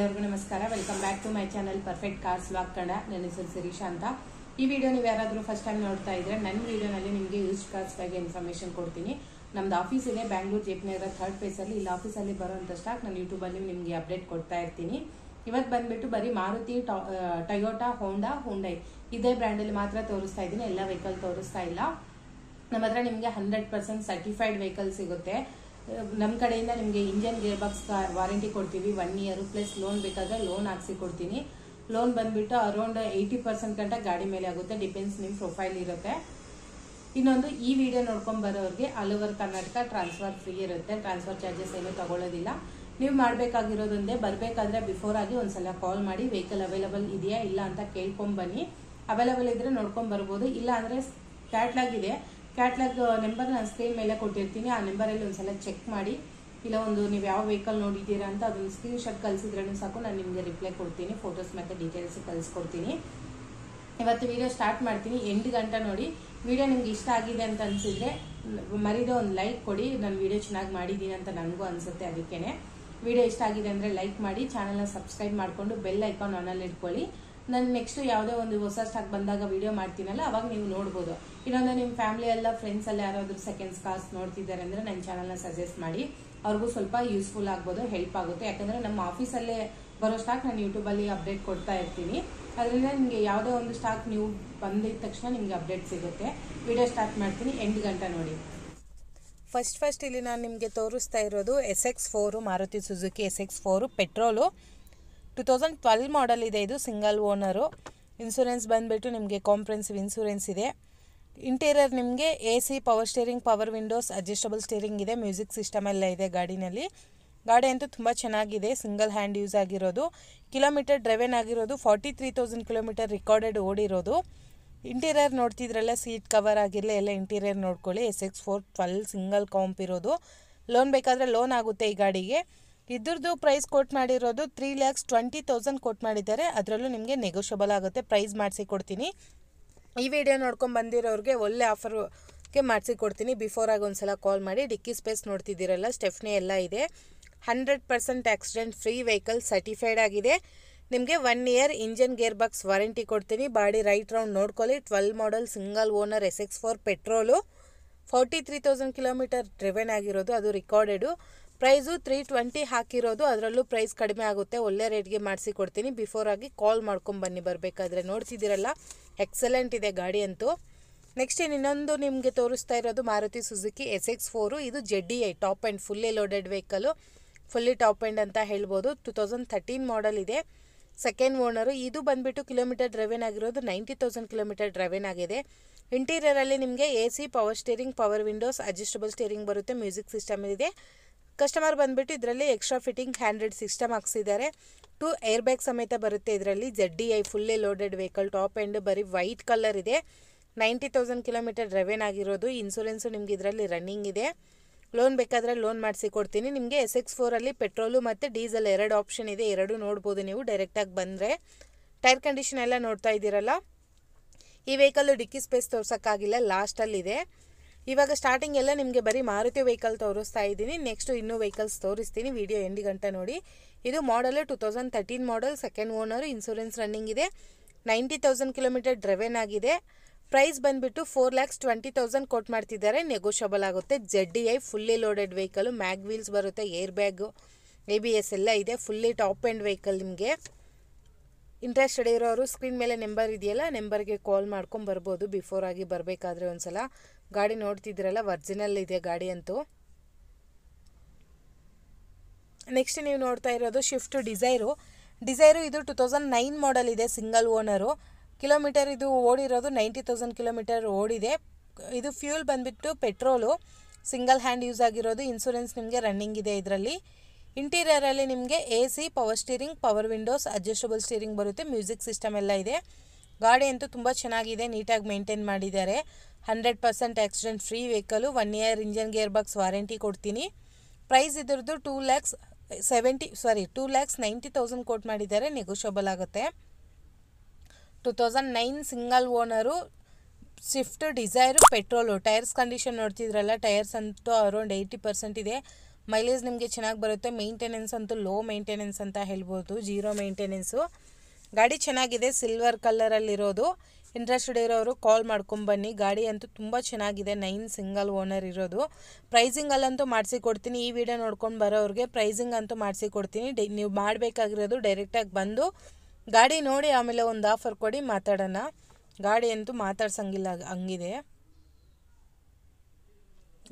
ಎಲ್ಲರಿಗೂ ನಮಸ್ಕಾರ. Welcome back to my channel perfect cars vlog Kannada. ನನ್ನ ಹೆಸರು ಶಿರೀಷಾ ಅಂತ. ಈ ವಿಡಿಯೋ ನೀವು ಯಾರಾದರೂ ಫಸ್ಟ್ ಟೈಮ್ ನೋಡ್ತಾ ಇದ್ರೆ ನನ್ನ ವಿಡಿಯೋನಲ್ಲಿ ನಿಮಗೆ ಯೂಸ್ಡ್ ಕಾರ್ಸ್ ಬಗ್ಗೆ ಇನ್ಫಾರ್ಮೇಷನ್ ಕೊಡ್ತೀನಿ. ನಮ್ದು ಆಫೀಸ್ ಇದೆ ಬ್ಯಾಂಗ್ಳೂರ್ ಜೆ ಪಿ ನಗರ 3rd ಫೇಸಲ್ಲಿ. ಇಲ್ಲಿ ಆಫೀಸಲ್ಲಿ ಬರುವಂಥ ಸ್ಟಾಕ್ ನಾನು ಯೂಟ್ಯೂಬಲ್ಲಿ ನಿಮಗೆ ಅಪ್ಡೇಟ್ ಕೊಡ್ತಾ ಇರ್ತೀನಿ. ಇವತ್ತು ಬಂದ್ಬಿಟ್ಟು ಬರೀ ಮಾರುತಿ, ಟೊಯೋಟಾ, ಹೋಂಡೈ ಇದೇ ಬ್ರ್ಯಾಂಡಲ್ಲಿ ಮಾತ್ರ ತೋರಿಸ್ತಾ ಇದ್ದೀನಿ. ಎಲ್ಲ ವೆಹಿಕಲ್ ತೋರಿಸ್ತಾ ಇಲ್ಲ. ನಮ್ಮ ಹತ್ರ ನಿಮಗೆ 100% ಸರ್ಟಿಫೈಡ್ ವೆಹಿಕಲ್ ಸಿಗುತ್ತೆ. ನಮ್ಮ ಕಡೆಯಿಂದ ನಿಮಗೆ ಇಂಜನ್ ಗೇರ್ ಬಾಕ್ಸ್ ವಾರಂಟಿ ಕೊಡ್ತೀವಿ 1 ಇಯರ್ ಪ್ಲಸ್ ಲೋನ್ ಬೇಕಾದ್ರೆ ಲೋನ್ ಹಾಕ್ಸಿ ಕೊಡ್ತೀನಿ. ಲೋನ್ ಬಂದ್ಬಿಟ್ಟು ಅರೌಂಡ್ 80% ಗಂಟ ಗಾಡಿ ಮೇಲೆ ಆಗುತ್ತೆ, ಡಿಪೆಂಡ್ಸ್ ನಿಮ್ಮ ಪ್ರೊಫೈಲ್ ಇರುತ್ತೆ. ಇನ್ನೊಂದು, ಈ ವಿಡಿಯೋ ನೋಡ್ಕೊಂಡು ಬರೋರಿಗೆ all over Karnataka transfer free ಇರುತ್ತೆ. ಟ್ರಾನ್ಸ್ಫರ್ ಚಾರ್ಜಸ್ ಏನೂ ತಗೊಳ್ಳೋದಿಲ್ಲ. ನೀವು ಮಾಡಬೇಕಾಗಿರೋದೊಂದೇ, ಬರಬೇಕಾದ್ರೆ ಬಿಫೋರ್ ಆಗಿ ಒಂದ್ಸಲ ಕಾಲ್ ಮಾಡಿ ವೆಹಿಕಲ್ ಅವೈಲಬಲ್ ಇದೆಯಾ ಇಲ್ಲ ಅಂತ ಕೇಳ್ಕೊಂಡ್ ಬನ್ನಿ. ಅವೈಲಬಲ್ ಇದ್ರೆ ನೋಡ್ಕೊಂಡ್ ಬರ್ಬೋದು. ಇಲ್ಲ ಅಂದ್ರೆ ಕ್ಯಾಟ್ಲಾಗ್ ಇದೆ, ಕ್ಯಾಟ್ಲಾಗ್ ನಂಬರ್ ನಾನು ಸ್ಕ್ರೀನ್ ಮೇಲೆ ಕೊಟ್ಟಿರ್ತೀನಿ. ಆ ನಂಬರಲ್ಲಿ ಒಂದ್ಸಲ ಚೆಕ್ ಮಾಡಿ. ಇಲ್ಲ ನೀವು ಯಾವ ವೆಹಿಕಲ್ ನೋಡಿದ್ದೀರಾ ಅಂತ ಅದೊಂದು ಸ್ಕ್ರೀನ್ ಶಾಟ್ ಕಳಿಸಿದ್ರೂ ಸಾಕು, ನಾನು ನಿಮಗೆ ರಿಪ್ಲೈ ಕೊಡ್ತೀನಿ. ಫೋಟೋಸ್ ಮತ್ತೆ ಡೀಟೇಲ್ಸ್ ಕಳಿಸ್ಕೊಡ್ತೀನಿ. ಇವತ್ತು ವಿಡಿಯೋ ಸ್ಟಾರ್ಟ್ ಮಾಡ್ತೀನಿ. 8 ಗಂಟೆ ನೋಡಿ. ವಿಡಿಯೋ ನಿಮ್ಗೆ ಇಷ್ಟ ಆಗಿದೆ ಅಂತ ಅನ್ಸಿದ್ರೆ ಮರಿದೇ ಒಂದು ಲೈಕ್ ಕೊಡಿ. ನಾನು ವಿಡಿಯೋ ಚೆನ್ನಾಗಿ ಮಾಡಿದ್ದೀನಿ ಅಂತ ನನಗೂ ಅನ್ಸುತ್ತೆ. ಅದಕ್ಕೇನೆ ವಿಡಿಯೋ ಇಷ್ಟ ಆಗಿದೆ ಅಂದ್ರೆ ಲೈಕ್ ಮಾಡಿ, ಚಾನಲ್ನ ಸಬ್ಸ್ಕ್ರೈಬ್ ಮಾಡಿಕೊಂಡು ಬೆಲ್ ಐಕಾನ್ ಆನಲ್ಲಿ ಇಟ್ಕೊಳ್ಳಿ. ನಾನು ನೆಕ್ಸ್ಟ್ ಯಾವುದೇ ಒಂದು ಹೊಸ ಸ್ಟಾಕ್ ಬಂದಾಗ ವಿಡಿಯೋ ಮಾಡ್ತೀನಲ್ಲ ಅವಾಗ ನೀವು ನೋಡ್ಬೋದು. ಇನ್ನೊಂದು, ನಿಮ್ಮ ಫ್ಯಾಮಿಲಿ ಎಲ್ಲ ಫ್ರೆಂಡ್ಸ್ ಎಲ್ಲ ಯಾರಾದರೂ ಸೆಕೆಂಡ್ಸ್ ಕಾರ್ಸ್ ನೋಡ್ತಿದ್ದಾರೆ ಅಂದ್ರೆ ನನ್ನ ಚಾನಲ್ನ ಸಜೆಸ್ಟ್ ಮಾಡಿ. ಅವ್ರಿಗೂ ಸ್ವಲ್ಪ ಯೂಸ್ಫುಲ್ ಆಗ್ಬೋದು, ಹೆಲ್ಪ್ ಆಗುತ್ತೆ. ಯಾಕಂದ್ರೆ ನಮ್ಮ ಆಫೀಸಲ್ಲೇ ಬರೋ ಸ್ಟಾಕ್ ನಾನು ಯೂಟ್ಯೂಬಲ್ಲಿ ಅಪ್ಡೇಟ್ ಕೊಡ್ತಾ ಇರ್ತೀನಿ. ಅದರಿಂದ ನಿಮಗೆ ಯಾವುದೇ ಒಂದು ಸ್ಟಾಕ್ ನೀವು ಬಂದಿದ ತಕ್ಷಣ ನಿಮಗೆ ಅಪ್ಡೇಟ್ ಸಿಗುತ್ತೆ. ವಿಡಿಯೋ ಸ್ಟಾರ್ಟ್ ಮಾಡ್ತೀನಿ. 8 ಗಂಟೆ ನೋಡಿ. ಫಸ್ಟ್ ಇಲ್ಲಿ ನಾನು ನಿಮಗೆ ತೋರಿಸ್ತಾ ಇರೋದು SX4 Maruti Suzuki SX4 petrol. 2012 model ಇದೆ. ಇದು ಸಿಂಗಲ್ ಓನರು. ಇನ್ಸೂರೆನ್ಸ್ ಬಂದುಬಿಟ್ಟು ನಿಮಗೆ ಕಾಂಪ್ರೆನ್ಸಿವ್ ಇನ್ಸೂರೆನ್ಸ್ ಇದೆ. ಇಂಟೀರಿಯರ್ ನಿಮಗೆ AC, power steering, power windows, adjustable steering ಇದೆ. ಮ್ಯೂಸಿಕ್ ಸಿಸ್ಟಮ್ ಎಲ್ಲ ಇದೆ ಗಾಡಿನಲ್ಲಿ. ಗಾಡಿ ಅಂತೂ ತುಂಬ ಚೆನ್ನಾಗಿದೆ. ಸಿಂಗಲ್ ಹ್ಯಾಂಡ್ ಯೂಸ್ ಆಗಿರೋದು. ಕಿಲೋಮೀಟರ್ ಡ್ರೈವನ್ ಆಗಿರೋದು 43,000 ಕಿಲೋಮೀಟರ್ ರಿಕಾರ್ಡೆಡ್ ಓಡಿರೋದು. ಇಂಟೀರಿಯರ್ ನೋಡ್ತಿದ್ರಲ್ಲ, ಸೀಟ್ ಕವರ್ ಆಗಿರಲಿ ಎಲ್ಲ ಇಂಟೀರಿಯರ್ ನೋಡ್ಕೊಳ್ಳಿ. SX4 12 ಸಿಂಗಲ್ ಕಾಂಪ್ ಇರೋದು. ಲೋನ್ ಬೇಕಾದರೆ ಲೋನ್ ಆಗುತ್ತೆ ಈ ಗಾಡಿಗೆ. ಇದ್ರದ್ದು ಪ್ರೈಸ್ ಕೋಟ್ ಮಾಡಿರೋದು 3,20,000 ಕೋಟ್ ಮಾಡಿದ್ದಾರೆ. ಅದರಲ್ಲೂ ನಿಮಗೆ ನೆಗೋಷಿಯಬಲ್ ಆಗುತ್ತೆ. ಪ್ರೈಸ್ ಮಾಡಿಸಿ ಕೊಡ್ತೀನಿ. ಈ ವಿಡಿಯೋ ನೋಡ್ಕೊಂಡು ಬಂದಿರೋರಿಗೆ ಒಳ್ಳೆ ಆಫರ್ಗೆ ಮಾಡಿಸಿ ಕೊಡ್ತೀನಿ. ಬಿಫೋರ್ ಆಗಿ ಒಂದ್ಸಲ ಕಾಲ್ ಮಾಡಿ. ಡಿಕ್ಕಿ ಸ್ಪೇಸ್ ನೋಡ್ತಿದ್ದೀರಲ್ಲ, ಸ್ಟೆಫ್ನಿ ಎಲ್ಲ ಇದೆ. 100% ಆಕ್ಸಿಡೆಂಟ್ ಫ್ರೀ ವೆಹಿಕಲ್, ಸರ್ಟಿಫೈಡ್ ಆಗಿದೆ. ನಿಮಗೆ 1 year engine gear box warranty ಕೊಡ್ತೀನಿ. ಬಾಡಿ ರೈಟ್ ರೌಂಡ್ ನೋಡ್ಕೊಳ್ಳಿ. 12 model single owner SX4 petrol. 43,000 kilometre driven ಆಗಿರೋದು, ಅದು ರಿಕಾರ್ಡೆಡು. ಪ್ರೈಸು 320 ಹಾಕಿರೋದು. ಅದರಲ್ಲೂ ಪ್ರೈಸ್ ಕಡಿಮೆ ಆಗುತ್ತೆ. ಒಳ್ಳೆ ರೇಟ್ಗೆ ಮಾಡಿಸಿ ಕೊಡ್ತೀನಿ. ಬಿಫೋರ್ ಆಗಿ ಕಾಲ್ ಮಾಡ್ಕೊಂಡು ಬನ್ನಿ ಬರಬೇಕಾದ್ರೆ. ನೋಡ್ತಿದ್ದೀರಲ್ಲ, ಎಕ್ಸಲೆಂಟ್ ಇದೆ ಗಾಡಿ ಅಂತೂ. ನೆಕ್ಸ್ಟ್ ಇನ್ನೊಂದು ನಿಮಗೆ ತೋರಿಸ್ತಾ ಇರೋದು ಮಾರುತಿ ಸುಜುಕಿ SX4. ಇದು ZDI top and fully loaded vehicle. Fully top and ಅಂತ ಹೇಳ್ಬೋದು. 2013 ಮಾಡೆಲ್ ಇದೆ. Second owner. ಇದು ಬಂದುಬಿಟ್ಟು ಕಿಲೋಮೀಟರ್ ಡ್ರೈವೆನ್ ಆಗಿರೋದು 90,000 ಕಿಲೋಮೀಟರ್ ಡ್ರೈವೆನ್ ಆಗಿದೆ. ಇಂಟೀರಿಯರಲ್ಲಿ ನಿಮಗೆ AC, power steering, power windows, adjustable steering ಬರುತ್ತೆ. ಮ್ಯೂಸಿಕ್ ಸಿಸ್ಟಮ್ ಇದೆ. ಕಸ್ಟಮರ್ ಬಂದುಬಿಟ್ಟು ಇದರಲ್ಲಿ ಎಕ್ಸ್ಟ್ರಾ ಫಿಟ್ಟಿಂಗ್ ಹ್ಯಾಂಡ್ರೆಡ್ ಸಿಸ್ಟಮ್ ಹಾಕ್ಸಿದ್ದಾರೆ. 2 ಏರ್ ಬ್ಯಾಗ್ ಸಮೇತ ಬರುತ್ತೆ ಇದರಲ್ಲಿ. ZDI fully loaded vehicle, top end ಬರೀ ವೈಟ್ ಕಲರ್ ಇದೆ. 90,000 ಕಿಲೋಮೀಟರ್ ಡ್ರೈವೆನ್ ಆಗಿರೋದು. ಇನ್ಸೂರೆನ್ಸು ನಿಮ್ಗೆ ಇದರಲ್ಲಿ ರನ್ನಿಂಗ್ ಇದೆ. ಲೋನ್ ಬೇಕಾದರೆ ಲೋನ್ ಮಾಡಿಸಿ ಕೊಡ್ತೀನಿ. ನಿಮಗೆ SX4ಅಲ್ಲಿ ಪೆಟ್ರೋಲು ಮತ್ತು ಡೀಸೆಲ್ 2 ಆಪ್ಷನ್ ಇದೆ. 2 ನೋಡ್ಬೋದು ನೀವು ಡೈರೆಕ್ಟಾಗಿ ಬಂದರೆ. ಟೈರ್ ಕಂಡೀಷನ್ ಎಲ್ಲ ನೋಡ್ತಾ ಇದ್ದೀರಲ್ಲ. ಈ ವೆಹಿಕಲ್ಲು ಡಿಕ್ಕಿ ಸ್ಪೇಸ್ ತೋರ್ಸೋಕ್ಕಾಗಿಲ್ಲ, ಲಾಸ್ಟಲ್ಲಿದೆ. ಇವಾಗ ಸ್ಟಾರ್ಟಿಂಗ್ ಎಲ್ಲ ನಿಮಗೆ ಬರೀ ಮಾರುತಿ ವೆಹಿಕಲ್ ತೋರಿಸ್ತಾ ಇದ್ದೀನಿ. ನೆಕ್ಸ್ಟು ಇನ್ನೂ ವೆಹಿಕಲ್ಸ್ ತೋರಿಸ್ತೀನಿ. ವಿಡಿಯೋ 8 ಗಂಟೆ ನೋಡಿ. ಇದು ಮಾಡಲು 2013 model, second owner. Insurance running ಇದೆ. 90,000 ಕಿಲೋಮೀಟರ್ ಡ್ರೈವೆನ್ ಆಗಿದೆ. ಪ್ರೈಸ್ ಬಂದುಬಿಟ್ಟು 4,20,000 ಕೋಟ್ ಮಾಡ್ತಿದ್ದಾರೆ. ನೆಗೋಷಿಯಬಲ್ ಆಗುತ್ತೆ. ZDI fully loaded vehicle. Mag wheels ಬರುತ್ತೆ, ಏರ್ ಬ್ಯಾಗು, ABS ಎಲ್ಲ ಇದೆ. Fully top and vehicle. ನಿಮಗೆ ಇಂಟ್ರೆಸ್ಟೆಡ್ ಇರೋರು ಸ್ಕ್ರೀನ್ ಮೇಲೆ ನಂಬರ್ ಇದೆಯಲ್ಲ, ನಂಬರ್ಗೆ ಕಾಲ್ ಮಾಡ್ಕೊಂಡು ಬರ್ಬೋದು. ಬಿಫೋರ್ ಆಗಿ ಬರಬೇಕಾದ್ರೆ ಒಂದ್ಸಲ. ಗಾಡಿ ನೋಡ್ತಿದ್ದೀರಲ್ಲ, ಒರಿಜಿನಲ್ ಇದೆ ಗಾಡಿ ಅಂತೂ. ನೆಕ್ಸ್ಟ್ ನೀವು ನೋಡ್ತಾ ಇರೋದು ಶಿಫ್ಟ್ ಡಿಸೈರು. ಇದು 2009 ಮಾಡೆಲ್ ಇದೆ. Single owner. ಕಿಲೋಮೀಟರ್ ಇದು ಓಡಿರೋದು 90,000 ಕಿಲೋಮೀಟರ್ ಓಡಿದೆ. ಇದು ಫ್ಯೂಲ್ ಬಂದುಬಿಟ್ಟು ಪೆಟ್ರೋಲು. ಸಿಂಗಲ್ ಹ್ಯಾಂಡ್ ಯೂಸ್ ಆಗಿರೋದು. ಇನ್ಸೂರೆನ್ಸ್ ನಿಮಗೆ ರನ್ನಿಂಗ್ ಇದೆ ಇದರಲ್ಲಿ. ಇಂಟೀರಿಯರಲ್ಲಿ ನಿಮಗೆ AC, power steering, power windows, adjustable steering ಬರುತ್ತೆ. ಮ್ಯೂಸಿಕ್ ಸಿಸ್ಟಮ್ ಎಲ್ಲ ಇದೆ. ಗಾಡಿ ಅಂತೂ ತುಂಬ ಚೆನ್ನಾಗಿದೆ, ನೀಟಾಗಿ ಮೇಂಟೈನ್ ಮಾಡಿದ್ದಾರೆ. 100% accident free vehicle. 1 year engine gear box warranty ಕೊಡ್ತೀನಿ. ಪ್ರೈಸ್ ಇದ್ರದ್ದು 2,90,000 ಕೋಟ್ ಮಾಡಿದ್ದಾರೆ. ನೆಗೋಷಿಯಬಲ್ ಆಗುತ್ತೆ. 2009 single owner. Swift Dzire petrol. Tyres condition ನೋಡ್ತಿದ್ರಲ್ಲ, ಟೈರ್ಸ್ ಅಂತೂ ಅರೌಂಡ್ 80% ಇದೆ. ಮೈಲೇಜ್ ನಿಮಗೆ ಚೆನ್ನಾಗಿ ಬರುತ್ತೆ. ಮೇಂಟೆನೆನ್ಸ್ ಅಂತೂ ಲೋ ಮೇಂಟೆನೆನ್ಸ್ ಅಂತ ಹೇಳ್ಬೋದು, ಜೀರೋ ಮೇಂಟೆನೆನ್ಸು. ಗಾಡಿ ಚೆನ್ನಾಗಿದೆ, ಸಿಲ್ವರ್ ಕಲರಲ್ಲಿರೋದು. ಇಂಟ್ರೆಸ್ಟೆಡ್ ಇರೋರು ಕಾಲ್ ಮಾಡ್ಕೊಂಬನ್ನಿ. ಗಾಡಿ ಅಂತೂ ತುಂಬ ಚೆನ್ನಾಗಿದೆ, 9 ಸಿಂಗಲ್ ಓನರ್ ಇರೋದು. ಪ್ರೈಸಿಂಗಲ್ಲಂತೂ ಮಾಡಿಸಿಕೊಡ್ತೀನಿ. ಈ ವಿಡಿಯೋ ನೋಡ್ಕೊಂಡು ಬರೋರಿಗೆ ಪ್ರೈಸಿಂಗ್ ಅಂತೂ ಮಾಡಿಸಿಕೊಡ್ತೀನಿ. ನೀವು ಮಾಡಬೇಕಾಗಿರೋದು ಡೈರೆಕ್ಟಾಗಿ ಬಂದು ಗಾಡಿ ನೋಡಿ ಆಮೇಲೆ ಒಂದು ಆಫರ್ ಕೊಡಿ, ಮಾತಾಡೋಣ. ಗಾಡಿ ಅಂತೂ ಮಾತಾಡ್ಸಂಗಿಲ್ಲ ಹಂಗಿದೆ.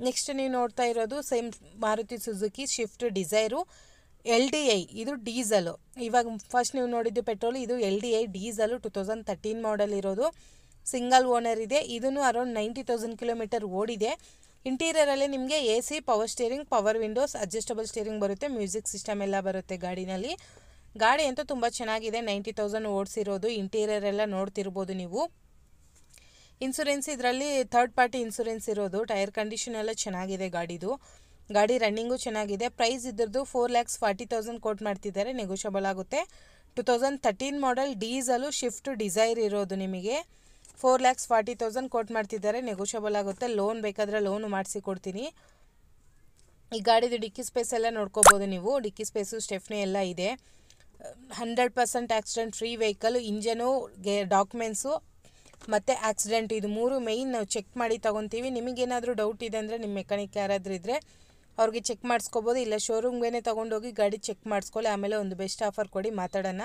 ನೆಕ್ಸ್ಟ್ ನೀವು ನೋಡ್ತಾ ಇರೋದು same Maruti Suzuki Swift Dzire LDI. ಇದು ಡೀಸಲು. ಇವಾಗ ಫಸ್ಟ್ ನೀವು ನೋಡಿದ್ದು ಪೆಟ್ರೋಲ್, ಇದು LDI ಡೀಸಲು 2013 ಮಾಡಲ್ ಇರೋದು. ಸಿಂಗಲ್ ಓನರ್ ಇದೆ. ಇದನ್ನು ಅರೌಂಡ್ 90,000 ಕಿಲೋಮೀಟರ್ ಓಡಿದೆ. ಇಂಟೀರಿಯರಲ್ಲಿ ನಿಮಗೆ AC, power steering, power windows, adjustable steering ಬರುತ್ತೆ, ಮ್ಯೂಸಿಕ್ ಸಿಸ್ಟಮ್ ಎಲ್ಲ ಬರುತ್ತೆ ಗಾಡಿನಲ್ಲಿ. ಗಾಡಿ ಅಂತೂ ತುಂಬ ಚೆನ್ನಾಗಿದೆ, 90,000 ಓಡಿಸಿರೋದು. ಇಂಟೀರಿಯರ್ ಎಲ್ಲ ನೋಡ್ತಿರ್ಬೋದು ನೀವು. ಇನ್ಸೂರೆನ್ಸ್ ಇದರಲ್ಲಿ ಥರ್ಡ್ ಪಾರ್ಟಿ ಇನ್ಸೂರೆನ್ಸ್ ಇರೋದು. ಟೈರ್ ಕಂಡೀಷನ್ ಎಲ್ಲ ಚೆನ್ನಾಗಿದೆ ಗಾಡಿದು. ಗಾಡಿ ರನ್ನಿಂಗು ಚೆನ್ನಾಗಿದೆ. ಪ್ರೈಸ್ ಇದ್ರದ್ದು 4,40,000 ಕೋಟ್ ಮಾಡ್ತಿದ್ದಾರೆ, ನೆಗೋಷಿಯಬಲ್ ಆಗುತ್ತೆ. 2013 ಮಾಡಲ್ ಡೀಸಲು ಶಿಫ್ಟ್ ಡಿಸೈರ್ ಇರೋದು. ನಿಮಗೆ 4,40,000 ಕೋಟ್ ಮಾಡ್ತಿದ್ದಾರೆ, ನೆಗೋಷಿಯಬಲ್ ಆಗುತ್ತೆ. ಲೋನ್ ಬೇಕಾದರೆ ಲೋನು ಮಾಡಿಸಿ ಕೊಡ್ತೀನಿ. ಈ ಗಾಡಿದು ಡಿಕ್ಕಿ ಸ್ಪೇಸ್ ಎಲ್ಲ ನೋಡ್ಕೋಬೋದು ನೀವು. ಡಿಕ್ಕಿ ಸ್ಪೇಸು ಸ್ಟೆಫ್ನಿ ಎಲ್ಲ ಇದೆ. 100% accident free vehicle. Engine, documents ಮತ್ತು ಆಕ್ಸಿಡೆಂಟ್, ಇದು 3 ಮೇಯ್ನ್ ನಾವು ಚೆಕ್ ಮಾಡಿ ತೊಗೊತೀವಿ. ನಿಮಗೇನಾದರೂ ಡೌಟ್ ಇದೆ ಅಂದರೆ ನಿಮ್ಮ ಮೆಕ್ಯಾನಿಕ್ ಯಾರಾದರೂ ಇದ್ದರೆ ಅವ್ರಿಗೆ ಚೆಕ್ ಮಾಡಿಸ್ಕೋಬೋದು. ಇಲ್ಲ ಶೋರೂಮ್ಗೆ ತೊಗೊಂಡೋಗಿ ಗಾಡಿ ಚೆಕ್ ಮಾಡಿಸ್ಕೊಳ್ಳಿ, ಆಮೇಲೆ ಒಂದು ಬೆಸ್ಟ್ ಆಫರ್ ಕೊಡಿ, ಮಾತಾಡೋಣ.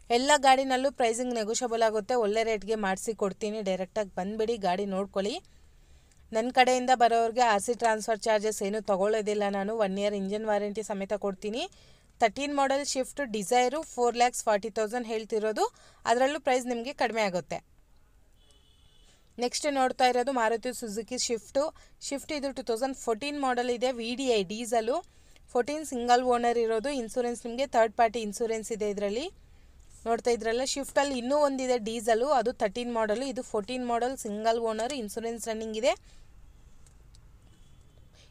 ಎಲ್ಲ ಗಾಡಿನಲ್ಲೂ ಪ್ರೈಸಿಂಗ್ ನೆಗೋಷಿಯಬಲ್ ಆಗುತ್ತೆ. ಒಳ್ಳೆ ರೇಟ್ಗೆ ಮಾಡಿಸಿ ಕೊಡ್ತೀನಿ. ಡೈರೆಕ್ಟಾಗಿ ಬಂದುಬಿಡಿ, ಗಾಡಿ ನೋಡ್ಕೊಳ್ಳಿ. ನನ್ನ ಕಡೆಯಿಂದ ಬರೋರಿಗೆ RC ಟ್ರಾನ್ಸ್ಫರ್ ಚಾರ್ಜಸ್ ಏನೂ ತೊಗೊಳ್ಳೋದಿಲ್ಲ ನಾನು. 1 ಇಯರ್ ಇಂಜನ್ ವಾರಂಟಿ ಸಮೇತ ಕೊಡ್ತೀನಿ. 13 ಮಾಡಲ್ ಶಿಫ್ಟ್ ಡಿಸೈರು 4,40,000 ಹೇಳ್ತಿರೋದು. ಅದರಲ್ಲೂ ಪ್ರೈಸ್ ನಿಮಗೆ ಕಡಿಮೆ ಆಗುತ್ತೆ. ನೆಕ್ಸ್ಟ್ ನೋಡ್ತಾ ಇರೋದು ಮಾರುತಿ ಸುಜುಕಿ ಶಿಫ್ಟ್ ಇದು 2014 ಮಾಡಲ್ ಇದೆ. VDI ಡೀಸಲು 14 ಸಿಂಗಲ್ ಓನರ್ ಇರೋದು. ಇನ್ಸೂರೆನ್ಸ್ ನಿಮಗೆ ಥರ್ಡ್ ಪಾರ್ಟಿ ಇನ್ಸೂರೆನ್ಸ್ ಇದೆ ಇದರಲ್ಲಿ. ನೋಡ್ತಾ ಇದ್ರಲ್ಲ, ಶಿಫ್ಟಲ್ಲಿ ಇನ್ನೂ ಒಂದಿದೆ ಡೀಸಲು, ಅದು 13 ಮಾಡಲು. ಇದು 14 ಮಾಡಲ್ ಸಿಂಗಲ್ ಓನರ್, ಇನ್ಸೂರೆನ್ಸ್ ರನ್ನಿಂಗ್ ಇದೆ.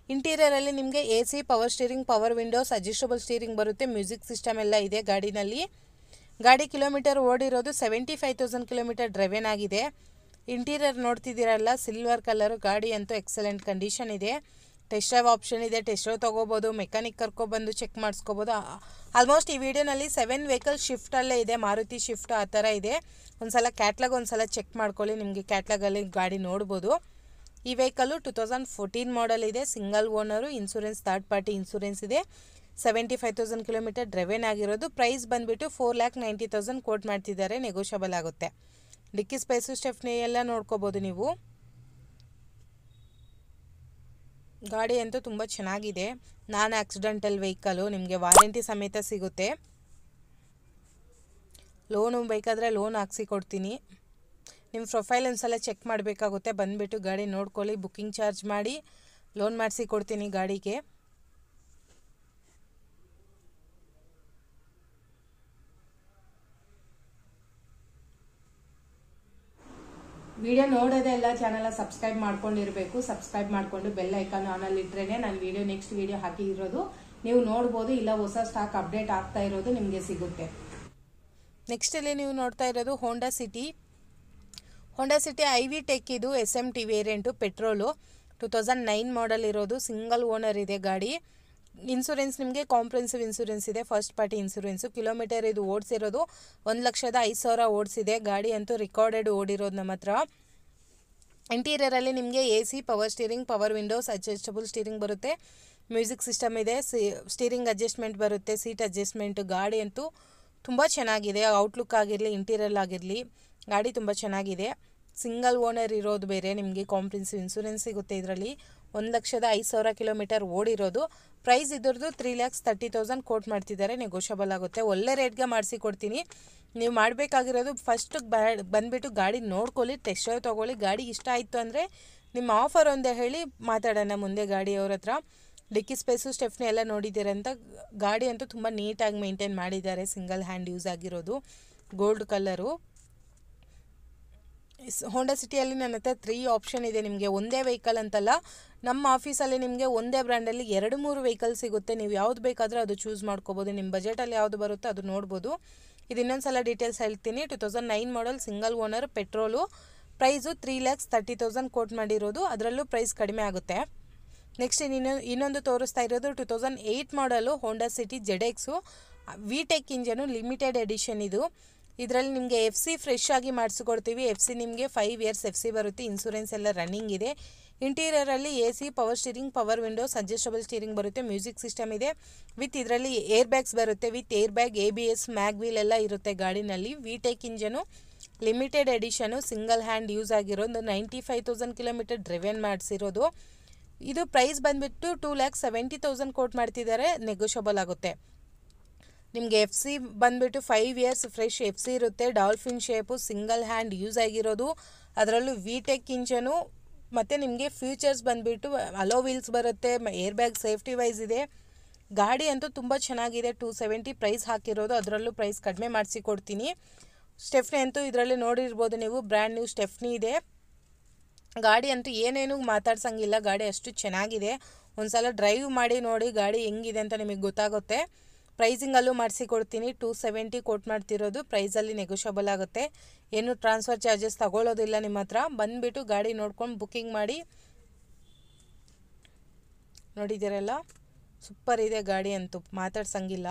ಇಂಟೀರಿಯರಲ್ಲಿ ನಿಮಗೆ AC, power steering, power windows, adjustable steering ಬರುತ್ತೆ, ಮ್ಯೂಸಿಕ್ ಸಿಸ್ಟಮ್ ಎಲ್ಲ ಇದೆ ಗಾಡಿನಲ್ಲಿ. ಗಾಡಿ ಕಿಲೋಮೀಟರ್ ಓಡಿರೋದು 75,000 ಕಿಲೋಮೀಟರ್ ಡ್ರೈವೆನ್ ಆಗಿದೆ. ಇಂಟೀರಿಯರ್ ನೋಡ್ತಿದ್ದೀರಲ್ಲ, ಸಿಲ್ವರ್ ಕಲರು. ಗಾಡಿ ಅಂತೂ ಎಕ್ಸಲೆಂಟ್ ಕಂಡೀಷನ್ ಇದೆ. ಟೆಸ್ಟ್ ಡ್ರೈವ್ ಆಪ್ಷನ್ ಇದೆ, ಟೆಸ್ಟ್ ಡ್ರೈವ್ ತೊಗೋಬೋದು, ಮೆಕ್ಯಾನಿಕ್ ಕರ್ಕೊಬಂದು ಚೆಕ್ ಮಾಡಿಸ್ಕೋಬೋದು. ಆಲ್ಮೋಸ್ಟ್ ಈ ವಿಡಿಯೋನಲ್ಲಿ 7 ವೆಹಿಕಲ್ ಶಿಫ್ಟಲ್ಲೇ ಇದೆ, ಮಾರುತಿ ಶಿಫ್ಟ್ ಆ ಥರ ಇದೆ. ಒಂದು ಸಲ ಕ್ಯಾಟ್ಲಾಗ್ ಒಂದು ಸಲ ಚೆಕ್ ಮಾಡ್ಕೊಳ್ಳಿ, ನಿಮಗೆ ಕ್ಯಾಟ್ಲಾಗಲ್ಲಿ ಗಾಡಿ ನೋಡ್ಬೋದು. ಈ ವೆಹಿಕಲ್ಲು 2014 ಮಾಡಲ್ ಇದೆ, single owner, insurance third party insurance ಇದೆ. 75,000 ಕಿಲೋಮೀಟರ್ ಡ್ರೈವೆನ್ ಆಗಿರೋದು. ಪ್ರೈಸ್ ಬಂದುಬಿಟ್ಟು 4,90,000 ಕೋಟ್ ಮಾಡ್ತಿದ್ದಾರೆ, ನೆಗೋಷಿಯಬಲ್ ಆಗುತ್ತೆ. ಡಿಕ್ಕಿ ಸ್ಪೇಸು ಸ್ಟೆಫ್ನಿ ಎಲ್ಲ ನೋಡ್ಕೋಬೋದು ನೀವು. ಗಾಡಿ ಅಂತೂ ತುಂಬ ಚೆನ್ನಾಗಿದೆ. ನಾನ್ ಆಕ್ಸಿಡೆಂಟಲ್ ವೆಹಿಕಲು, ನಿಮಗೆ ವಾರಂಟಿ ಸಮೇತ ಸಿಗುತ್ತೆ. ಲೋನು ಬೇಕಾದರೆ ಲೋನ್ ಹಾಕ್ಸಿ ಕೊಡ್ತೀನಿ. ನಿಮ್ಮ ಪ್ರೊಫೈಲ್ ಒಂದ್ಸಲ ಚೆಕ್ ಮಾಡಬೇಕಾಗುತ್ತೆ. ಬಂದುಬಿಟ್ಟು ಗಾಡಿ ನೋಡ್ಕೊಳ್ಳಿ, ಬುಕ್ಕಿಂಗ್ ಚಾರ್ಜ್ ಮಾಡಿ ಲೋನ್ ಮಾಡಿಸಿ ಕೊಡ್ತೀನಿ ಗಾಡಿಗೆ. ವಿಡಿಯೋ ನೋಡೋದೇ ಎಲ್ಲ ಚಾನಲ್ ಸಬ್ಸ್ಕ್ರೈಬ್ ಮಾಡ್ಕೊಂಡಿರಬೇಕು. ಸಬ್ಸ್ಕ್ರೈಬ್ ಮಾಡಿಕೊಂಡು ಬೆಲ್ ಐಕಾನ್ ಆನಲ್ಲಿ ಇಟ್ರೇನೆ ನಾನು ವಿಡಿಯೋ ನೆಕ್ಸ್ಟ್ ವಿಡಿಯೋ ಹಾಕಿರೋದು ನೀವು ನೋಡ್ಬೋದು. ಇಲ್ಲ ಹೊಸ ಸ್ಟಾಕ್ ಅಪ್ಡೇಟ್ ಆಗ್ತಾ ಇರೋದು ನಿಮಗೆ ಸಿಗುತ್ತೆ. ನೆಕ್ಸ್ಟ್ ಇಲ್ಲಿ ನೀವು ನೋಡ್ತಾ ಇರೋದು ಹೋಂಡಾ ಸಿಟಿ IV ಟೆಕ್. ಇದು SMT ವೇರಿಯಂಟು, ಪೆಟ್ರೋಲು, 2009 ಮಾಡಲ್ ಇರೋದು. ಸಿಂಗಲ್ ಓನರ್ ಇದೆ ಗಾಡಿ. ಇನ್ಸೂರೆನ್ಸ್ ನಿಮಗೆ ಕಾಂಪ್ರಿಹೆನ್ಸಿವ್ ಇನ್ಸೂರೆನ್ಸ್ ಇದೆ, ಫಸ್ಟ್ ಪಾರ್ಟಿ ಇನ್ಸೂರೆನ್ಸು. ಕಿಲೋಮೀಟರ್ ಇದು ಓಡಿಸಿರೋದು 1,05,000 ಓಡಿಸಿದೆ. ಗಾಡಿ ಅಂತೂ ರಿಕಾರ್ಡೆಡ್ ಓಡಿರೋದು ನಮ್ಮ ಹತ್ರ. ಇಂಟೀರಿಯರಲ್ಲಿ ನಿಮಗೆ AC, power steering, power windows, adjustable steering ಬರುತ್ತೆ, ಮ್ಯೂಸಿಕ್ ಸಿಸ್ಟಮ್ ಇದೆ, ಸ್ಟೀರಿಂಗ್ ಅಡ್ಜಸ್ಟ್ಮೆಂಟ್ ಬರುತ್ತೆ, ಸೀಟ್ ಅಡ್ಜಸ್ಟ್ಮೆಂಟು. ಗಾಡಿ ಅಂತೂ ತುಂಬ ಚೆನ್ನಾಗಿದೆ. ಔಟ್ಲುಕ್ ಆಗಿರಲಿ, ಇಂಟೀರಿಯರ್ ಆಗಿರಲಿ, ಗಾಡಿ ತುಂಬ ಚೆನ್ನಾಗಿದೆ. ಸಿಂಗಲ್ ಓನರ್ ಇರೋದು ಬೇರೆ, ನಿಮಗೆ ಕಾಂಪ್ರಿಹೆನ್ಸಿವ್ ಇನ್ಸೂರೆನ್ಸ್ ಸಿಗುತ್ತೆ ಇದರಲ್ಲಿ. 1,05,000 ಕಿಲೋಮೀಟರ್ ಓಡಿರೋದು. ಪ್ರೈಸ್ ಇದ್ರದ್ದು 3,30,000 ಕೋಟ್ ಮಾಡ್ತಿದ್ದಾರೆ, ನೆಗೋಷಿಯಬಲ್ ಆಗುತ್ತೆ. ಒಳ್ಳೆ ರೇಟ್ಗೆ ಮಾಡಿಸಿ ಕೊಡ್ತೀನಿ. ನೀವು ಮಾಡಬೇಕಾಗಿರೋದು ಫಸ್ಟ್ ಬಂದುಬಿಟ್ಟು ಗಾಡಿ ನೋಡ್ಕೊಳ್ಳಿ, ಟೆಸ್ಟ್ ಡ್ರೈವ್ ತೊಗೊಳ್ಳಿ. ಗಾಡಿ ಇಷ್ಟ ಆಯಿತು ಅಂದರೆ ನಿಮ್ಮ ಆಫರ್ ಒಂದೇ ಹೇಳಿ, ಮಾತಾಡೋಣ ಮುಂದೆ ಗಾಡಿಯವ್ರ ಹತ್ರ. ಡಿಕ್ಕಿ ಸ್ಪೇಸು ಸ್ಟೆಫ್ನಿ ಎಲ್ಲ ನೋಡಿದ್ದೀರಂತ. ಗಾಡಿ ಅಂತೂ ತುಂಬ ನೀಟಾಗಿ ಮೇಂಟೈನ್ ಮಾಡಿದ್ದಾರೆ, ಸಿಂಗಲ್ ಹ್ಯಾಂಡ್ ಯೂಸ್ ಆಗಿರೋದು, ಗೋಲ್ಡ್ ಕಲರು. ಹೋಂಡಾ ಸಿಟಿಯಲ್ಲಿ ನನ್ನ ಹತ್ರ 3 ಆಪ್ಷನ್ ಇದೆ. ನಿಮಗೆ ಒಂದೇ ವೆಹಿಕಲ್ ಅಂತಲ್ಲ, ನಮ್ಮ ಆಫೀಸಲ್ಲಿ ನಿಮಗೆ ಒಂದೇ ಬ್ರ್ಯಾಂಡಲ್ಲಿ 2-3 ವೆಹಿಕಲ್ ಸಿಗುತ್ತೆ. ನೀವು ಯಾವ್ದು ಬೇಕಾದರೂ ಅದು ಚೂಸ್ ಮಾಡ್ಕೋಬೋದು. ನಿಮ್ಮ ಬಜೆಟಲ್ಲಿ ಯಾವುದು ಬರುತ್ತೋ ಅದು ನೋಡ್ಬೋದು. ಇದು ಇನ್ನೊಂದು ಸಲ ಡೀಟೇಲ್ಸ್ ಹೇಳ್ತೀನಿ. 2009 model single owner, petrol. Price 3,30,000 quote ಮಾಡಿರೋದು. ಅದರಲ್ಲೂ ಪ್ರೈಸ್ ಕಡಿಮೆ ಆಗುತ್ತೆ. ನೆಕ್ಸ್ಟ್ ಇನ್ನೊಂದು ತೋರಿಸ್ತಾ ಇರೋದು 2008 model Honda City ZX VTEC engine limited edition ಇದು. ಇದರಲ್ಲಿ ನಿಮಗೆ FC ಫ್ರೆಶ್ ಆಗಿ ಮಾಡಿಸ್ಕೊಡ್ತೀವಿ. FC ನಿಮಗೆ 5 ಇಯರ್ಸ್ FC ಬರುತ್ತೆ. ಇನ್ಸೂರೆನ್ಸ್ ಎಲ್ಲ ರನ್ನಿಂಗ್ ಇದೆ. ಇಂಟೀರಿಯರಲ್ಲಿ AC, power steering, power windows, adjustable steering ಬರುತ್ತೆ. ಮ್ಯೂಸಿಕ್ ಸಿಸ್ಟಮ್ ಇದೆ. ವಿತ್ ಇದರಲ್ಲಿ ಏರ್ ಬ್ಯಾಗ್ಸ್ ಬರುತ್ತೆ. With air bag, ABS, mag wheel ಎಲ್ಲ ಇರುತ್ತೆ ಗಾಡಿನಲ್ಲಿ. VTEC engine limited edition, single hand use ಆಗಿರೋದು. 95,000 ಕಿಲೋಮೀಟರ್ ಡ್ರೈವನ್ ಮಾಡಿಸಿರೋದು. ಇದು ಪ್ರೈಸ್ ಬಂದುಬಿಟ್ಟು 2,70,000 ಕೋಟ್ ಮಾಡ್ತಿದ್ದಾರೆ. ನೆಗೋಷಿಯಬಲ್ ಆಗುತ್ತೆ. ನಿಮಗೆ FC ಬಂದುಬಿಟ್ಟು 5 ಇಯರ್ಸ್ ಫ್ರೆಶ್ FC ಇರುತ್ತೆ. Dolphin shape, single hand use ಆಗಿರೋದು. ಅದರಲ್ಲೂ ವಿಟೆಕ್ ಇಂಜನು ಮತ್ತು ನಿಮಗೆ ಫ್ಯೂಚರ್ಸ್ ಬಂದುಬಿಟ್ಟು ಅಲೋ ವೀಲ್ಸ್ ಬರುತ್ತೆ. ಏರ್ ಬ್ಯಾಗ್ ಸೇಫ್ಟಿ ವೈಸ್ ಇದೆ. ಗಾಡಿ ಅಂತೂ ತುಂಬ ಚೆನ್ನಾಗಿದೆ. 270 ಪ್ರೈಸ್ ಹಾಕಿರೋದು. ಅದರಲ್ಲೂ ಪ್ರೈಸ್ ಕಡಿಮೆ ಮಾಡಿಸಿ ಕೊಡ್ತೀನಿ. ಸ್ಟೆಫ್ನಿ ಅಂತೂ ಇದರಲ್ಲಿ ನೋಡಿರ್ಬೋದು ನೀವು, ಬ್ರ್ಯಾಂಡ್ ನ್ಯೂ ಸ್ಟೆಫ್ನಿ ಇದೆ. ಗಾಡಿ ಅಂತೂ ಏನೇನು ಮಾತಾಡ್ಸಂಗಿಲ್ಲ. ಗಾಡಿ ಅಷ್ಟು ಚೆನ್ನಾಗಿದೆ. ಒಂದು ಸಲ ಡ್ರೈವ್ ಮಾಡಿ ನೋಡಿ ಗಾಡಿ ಹೆಂಗಿದೆ ಅಂತ ನಿಮಗೆ ಗೊತ್ತಾಗುತ್ತೆ. ಪ್ರೈಸಿಂಗಲ್ಲೂ ಮಾಡಿಸಿ ಕೊಡ್ತೀನಿ. 270 ಕೋಟ್ ಮಾಡ್ತಿರೋದು. ಪ್ರೈಸಲ್ಲಿ ನೆಗೋಷಿಯಬಲ್ ಆಗುತ್ತೆ. ಏನು ಟ್ರಾನ್ಸ್ಫರ್ ಚಾರ್ಜಸ್ ತಗೊಳ್ಳೋದಿಲ್ಲ ನಿಮ್ಮ ಹತ್ರ. ಬಂದುಬಿಟ್ಟು ಗಾಡಿ ನೋಡ್ಕೊಂಡು ಬುಕ್ಕಿಂಗ್ ಮಾಡಿ. ನೋಡಿದ್ದೀರಲ್ಲ, ಸೂಪರ್ ಇದೆ ಗಾಡಿ ಅಂತೂ, ಮಾತಾಡ್ಸಂಗಿಲ್ಲ.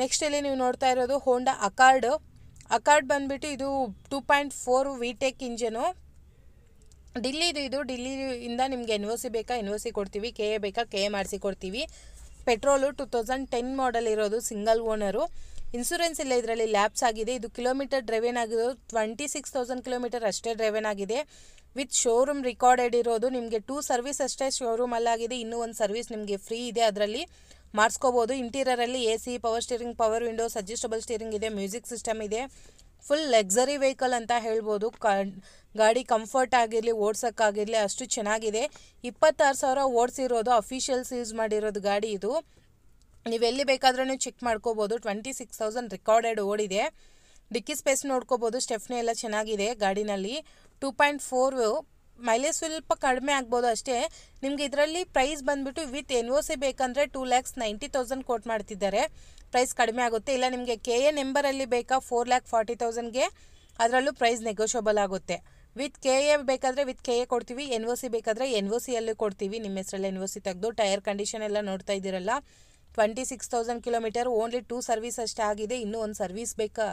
ನೆಕ್ಸ್ಟ್ ಇಲ್ಲಿ ನೀವು ನೋಡ್ತಾ ಇರೋದು ಹೋಂಡಾ ಅಕಾರ್ಡ್ ಬಂದುಬಿಟ್ಟು ಇದು 2.4 ವಿಟೆಕ್ ಇಂಜನು. ಇದು ಡಿಲ್ಲಿಯಿಂದ ನಿಮಗೆ NOC ಬೇಕಾ NOC ಕೊಡ್ತೀವಿ. KA ಬೇಕಾ KA ಮಾಡಿಸಿ ಕೊಡ್ತೀವಿ. ಪೆಟ್ರೋಲು 2010 ಮಾಡಲ್ ಇರೋದು. Single owner. ಇನ್ಸೂರೆನ್ಸ್ ಇಲ್ಲ ಇದರಲ್ಲಿ, ಲ್ಯಾಪ್ಸ್ ಆಗಿದೆ. ಇದು ಕಿಲೋಮೀಟರ್ ಡ್ರೈವನ್ ಆಗಿರೋದು 26,000 ಕಿಲೋಮೀಟರ್ ಅಷ್ಟೇ ಡ್ರೈವನ್ ಆಗಿದೆ. ವಿತ್ ಶೋರೂಮ್ ರಿಕಾರ್ಡೆಡ್ ಇರೋದು. ನಿಮಗೆ 2 ಸರ್ವಿಸ್ ಅಷ್ಟೇ ಶೋರೂಮಲ್ಲಾಗಿದೆ. ಇನ್ನೂ ಒಂದು ಸರ್ವಿಸ್ ನಿಮಗೆ ಫ್ರೀ ಇದೆ, ಅದರಲ್ಲಿ ಮಾಡಿಸ್ಕೋಬೋದು. ಇಂಟೀರಿಯರಲ್ಲಿ AC, power steering, power windows, adjustable steering ಇದೆ. ಮ್ಯೂಸಿಕ್ ಸಿಸ್ಟಮ್ ಇದೆ. ಫುಲ್ ಲಕ್ಸರಿ ವೆಹಿಕಲ್ ಅಂತ ಹೇಳ್ಬೋದು. ಗಾಡಿ ಕಂಫರ್ಟ್ ಆಗಿರಲಿ, ಓಡ್ಸೋಕ್ಕಾಗಿರಲಿ ಅಷ್ಟು ಚೆನ್ನಾಗಿದೆ. 26,000 ಓಡಿಸಿರೋದು. ಅಫಿಷಿಯಲ್ಸ್ ಯೂಸ್ ಮಾಡಿರೋದು ಗಾಡಿ ಇದು. ನೀವೆಲ್ಲಿ ಬೇಕಾದ್ರೂ ಚೆಕ್ ಮಾಡ್ಕೋಬೋದು. 26,000 ರೆಕಾರ್ಡೆಡ್ ಓಡಿದೆ. ಡಿಕ್ಕಿ ಸ್ಪೇಸ್ ನೋಡ್ಕೋಬೋದು. ಸ್ಟೆಫ್ನಿ ಎಲ್ಲ ಚೆನ್ನಾಗಿದೆ ಗಾಡಿನಲ್ಲಿ. 2.4 ಮೈಲೇಜ್ ಸ್ವಲ್ಪ ಕಡಿಮೆ ಆಗ್ಬೋದು ಅಷ್ಟೇ. ನಿಮಗೆ ಇದರಲ್ಲಿ ಪ್ರೈಸ್ ಬಂದುಬಿಟ್ಟು ವಿತ್ NOC ಬೇಕಂದರೆ 2,90,000 ಕೋಟ್ ಮಾಡ್ತಿದ್ದಾರೆ. ಪ್ರೈಸ್ ಕಡಿಮೆ ಆಗುತ್ತೆ. ಇಲ್ಲ ನಿಮಗೆ KA ನಂಬರಲ್ಲಿ ಬೇಕಾ 4,40,000ಗೆ, ಅದರಲ್ಲೂ ಪ್ರೈಸ್ ನೆಗೋಷಿಯಬಲ್ ಆಗುತ್ತೆ. ವಿತ್ KA ಬೇಕಾದರೆ ವಿತ್ KA ಕೊಡ್ತೀವಿ. NOC ಬೇಕಾದರೆ NOCಯಲ್ಲೂ ಕೊಡ್ತೀವಿ. ನಿಮ್ಮ ಹೆಸರಲ್ಲಿ NOC ತೆಗೆದು. ಟೈರ್ ಕಂಡೀಷನ್ ಎಲ್ಲ ನೋಡ್ತಾ ಇದ್ದೀರಲ್ಲ, 26,000 ಕಿಲೋಮೀಟರ್. ಓನ್ಲಿ 2 ಸರ್ವಿಸ್ ಅಷ್ಟೇ ಆಗಿದೆ. ಇನ್ನೂ ಒಂದು ಸರ್ವಿಸ್ ಬೇಕಾ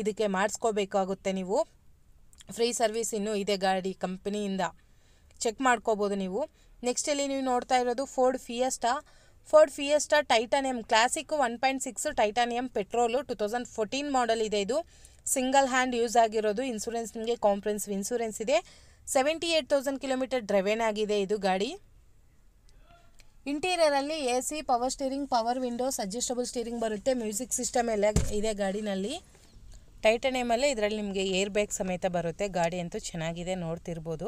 ಇದಕ್ಕೆ ಮಾಡಿಸ್ಕೋಬೇಕಾಗುತ್ತೆ ನೀವು. ಫ್ರೀ ಸರ್ವಿಸ್ ಇನ್ನೂ ಇದೆ ಗಾಡಿ ಕಂಪನಿಯಿಂದ, ಚೆಕ್ ಮಾಡ್ಕೋಬೋದು ನೀವು. ನೆಕ್ಸ್ಟಲ್ಲಿ ನೀವು ನೋಡ್ತಾ ಇರೋದು Ford fiesta titanium classic 1.6 titanium petrol. 2014 ಮಾಡಲ್ ಇದೆ ಇದು. ಸಿಂಗಲ್ ಹ್ಯಾಂಡ್ ಯೂಸ್ ಆಗಿರೋದು. ಇನ್ಸೂರೆನ್ಸ್ ನಿಮಗೆ ಕಾಂಪ್ರೆನ್ಸಿವ್ ಇನ್ಸೂರೆನ್ಸ್ ಇದೆ. 78,000 ಕಿಲೋಮೀಟರ್ ಡ್ರೈವನ್ ಆಗಿದೆ ಇದು ಗಾಡಿ. ಇಂಟೀರಿಯರಲ್ಲಿ AC, power steering, power windows, adjustable steering ಬರುತ್ತೆ. ಮ್ಯೂಸಿಕ್ ಸಿಸ್ಟಮ್ ಎಲ್ಲ ಇದೆ ಗಾಡಿನಲ್ಲಿ. ಟೈಟಾನಿಯಮಲ್ಲೇ ಇದರಲ್ಲಿ ನಿಮಗೆ ಏರ್ ಬ್ಯಾಗ್ ಸಮೇತ ಬರುತ್ತೆ. ಗಾಡಿ ಅಂತೂ ಚೆನ್ನಾಗಿದೆ, ನೋಡ್ತಿರ್ಬೋದು.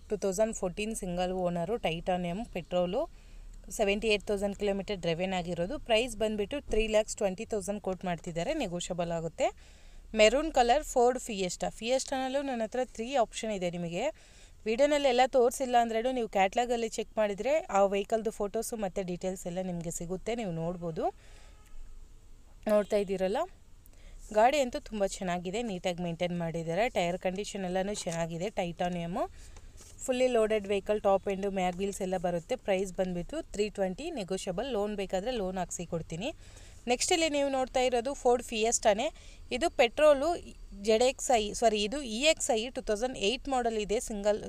2014 single owner, titanium petrol. 78,000 kilometre driven ಆಗಿರೋದು. ಪ್ರೈಸ್ ಬಂದುಬಿಟ್ಟು 3,20,000 ಕೋಟ್ ಮಾಡ್ತಿದ್ದಾರೆ. ನೆಗೋಷಿಯಬಲ್ ಆಗುತ್ತೆ. ಮೆರೂನ್ ಕಲರ್ ಫೋರ್ಡ್ ಫಿಯೆಸ್ಟಾನಲ್ಲೂ ನನ್ನ ಹತ್ರ 3 ಆಪ್ಷನ್ ಇದೆ. ನಿಮಗೆ ವಿಡಿಯೋನಲ್ಲಿ ಎಲ್ಲ ತೋರಿಸಿಲ್ಲ ಅಂದ್ರೂ ನೀವು ಕ್ಯಾಟ್ಲಾಗಲ್ಲಿ ಚೆಕ್ ಮಾಡಿದರೆ ಆ ವೆಹಿಕಲ್ದು ಫೋಟೋಸು ಮತ್ತು ಡೀಟೇಲ್ಸ್ ಎಲ್ಲ ನಿಮಗೆ ಸಿಗುತ್ತೆ. ನೀವು ನೋಡ್ಬೋದು. ನೋಡ್ತಾ ಇದ್ದೀರಲ್ಲ, ಗಾಡಿ ಅಂತೂ ತುಂಬ ಚೆನ್ನಾಗಿದೆ. ನೀಟಾಗಿ ಮೇಂಟೈನ್ ಮಾಡಿದ್ದಾರೆ. ಟೈರ್ ಕಂಡೀಷನ್ ಎಲ್ಲನೂ ಚೆನ್ನಾಗಿದೆ. Titanium fully loaded vehicle. Top end, mag wheels ಎಲ್ಲ ಬರುತ್ತೆ. ಪ್ರೈಸ್ ಬಂದುಬಿಟ್ಟು 320 ನೆಗೋಷಿಯಬಲ್. ಲೋನ್ ಬೇಕಾದರೆ ಲೋನ್ ಹಾಕ್ಸಿ ಕೊಡ್ತೀನಿ. ನೆಕ್ಸ್ಟಲ್ಲಿ ನೀವು ನೋಡ್ತಾ ಇರೋದು ಫೋರ್ಡ್ ಫಿಯೆಸ್ಟಾನೇ. ಇದು ಪೆಟ್ರೋಲು ಇದು EXI 2008 ಮಾಡಲ್ ಇದೆ.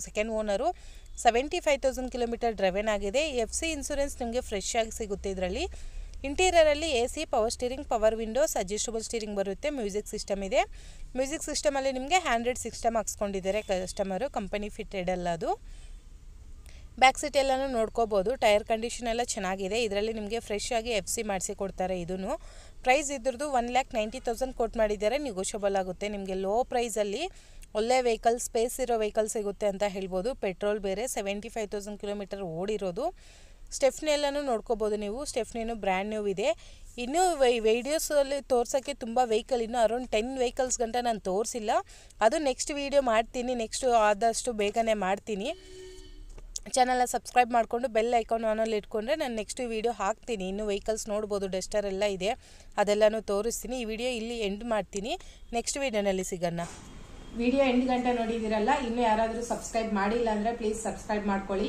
Second owner. 75,000 ಕಿಲೋಮೀಟರ್ ಡ್ರೈವನ್ ಆಗಿದೆ. FC ಇನ್ಸೂರೆನ್ಸ್ ನಿಮಗೆ ಫ್ರೆಶ್ ಆಗಿ ಸಿಗುತ್ತೆ ಇದರಲ್ಲಿ. ಇಂಟೀರಿಯರಲ್ಲಿ AC, power steering, power windows, adjustable steering ಬರುತ್ತೆ. ಮ್ಯೂಸಿಕ್ ಸಿಸ್ಟಮ್ ಇದೆ. ಮ್ಯೂಸಿಕ್ ಸಿಸ್ಟಮಲ್ಲಿ ನಿಮಗೆ ಹ್ಯಾಂಡ್ರೆಡ್ ಸಿಸ್ಟಮ್ ಹಾಕ್ಸ್ಕೊಂಡಿದ್ದಾರೆ ಕಸ್ಟಮರು. ಕಂಪನಿ ಫಿಟೆಡ್ ಅಲ್ಲ ಅದು. ಬ್ಯಾಕ್ ಸೀಟ್ ಎಲ್ಲನೂ ನೋಡ್ಕೋಬೋದು. ಟೈರ್ ಕಂಡೀಷನ್ ಎಲ್ಲ ಚೆನ್ನಾಗಿದೆ. ಇದರಲ್ಲಿ ನಿಮಗೆ ಫ್ರೆಶ್ ಆಗಿ FC ಮಾಡಿಸಿ ಕೊಡ್ತಾರೆ. ಇದನ್ನು ಪ್ರೈಸ್ ಇದ್ರದ್ದು 1,90,000 ಕೋಟ್ ಮಾಡಿದ್ದಾರೆ. ನೆಗೋಷಿಯಬಲ್ ಆಗುತ್ತೆ. ನಿಮಗೆ ಲೋ ಪ್ರೈಸಲ್ಲಿ ಒಳ್ಳೆ ವೆಹಿಕಲ್, ಸ್ಪೇಸ್ ಇರೋ ವೆಹಿಕಲ್ ಸಿಗುತ್ತೆ ಅಂತ ಹೇಳ್ಬೋದು. ಪೆಟ್ರೋಲ್ ಬೇರೆ. 75,000 ಕಿಲೋಮೀಟರ್ ಓಡಿರೋದು. ಸ್ಟೆಫ್ನಿ ಎಲ್ಲನೂ ನೋಡ್ಕೋಬೋದು ನೀವು. ಸ್ಟೆಫ್ನಿನೂ ಬ್ರ್ಯಾಂಡ್ ನ್ಯೂ ಇದೆ. ಇನ್ನೂ ವೀಡಿಯೋಸಲ್ಲಿ ತೋರ್ಸೋಕ್ಕೆ ತುಂಬ ವೆಹಿಕಲ್, ಇನ್ನೂ ಅರೌಂಡ್ 10 ವೆಹಿಕಲ್ಸ್ ಗಂಟ ನಾನು ತೋರಿಸಿಲ್ಲ. ಅದು ನೆಕ್ಸ್ಟ್ ವೀಡಿಯೋ ಮಾಡ್ತೀನಿ. ನೆಕ್ಸ್ಟು ಆದಷ್ಟು ಬೇಗನೆ ಮಾಡ್ತೀನಿ. ಚಾನಲ್ನ ಸಬ್ಸ್ಕ್ರೈಬ್ ಮಾಡಿಕೊಂಡು ಬೆಲ್ ಐಕಾನ್ ಆನಲ್ಲಿ ಇಟ್ಕೊಂಡ್ರೆ ನಾನು ನೆಕ್ಸ್ಟ್ ವೀಡಿಯೋ ಹಾಕ್ತೀನಿ. ಇನ್ನೂ ವೆಹಿಕಲ್ಸ್ ನೋಡ್ಬೋದು. ಡಸ್ಟರ್ ಎಲ್ಲ ಇದೆ, ಅದೆಲ್ಲನೂ ತೋರಿಸ್ತೀನಿ. ಈ ವಿಡಿಯೋ ಇಲ್ಲಿ ಎಂಡ್ ಮಾಡ್ತೀನಿ. ನೆಕ್ಸ್ಟ್ ವೀಡಿಯೋನಲ್ಲಿ ಸಿಗೋಣ. ವಿಡಿಯೋ ಎಂಡ್ ಗಂಟೆ ನೋಡಿದಿರಲ್ಲ, ಇನ್ನು ಯಾರಾದ್ರೂ ಸಬ್ಸ್ಕ್ರೈಬ್ ಮಾಡಿಲ್ಲ ಅಂದ್ರೆ ಪ್ಲೀಸ್ ಸಬ್ಸ್ಕ್ರೈಬ್ ಮಾಡ್ಕೊಳ್ಳಿ.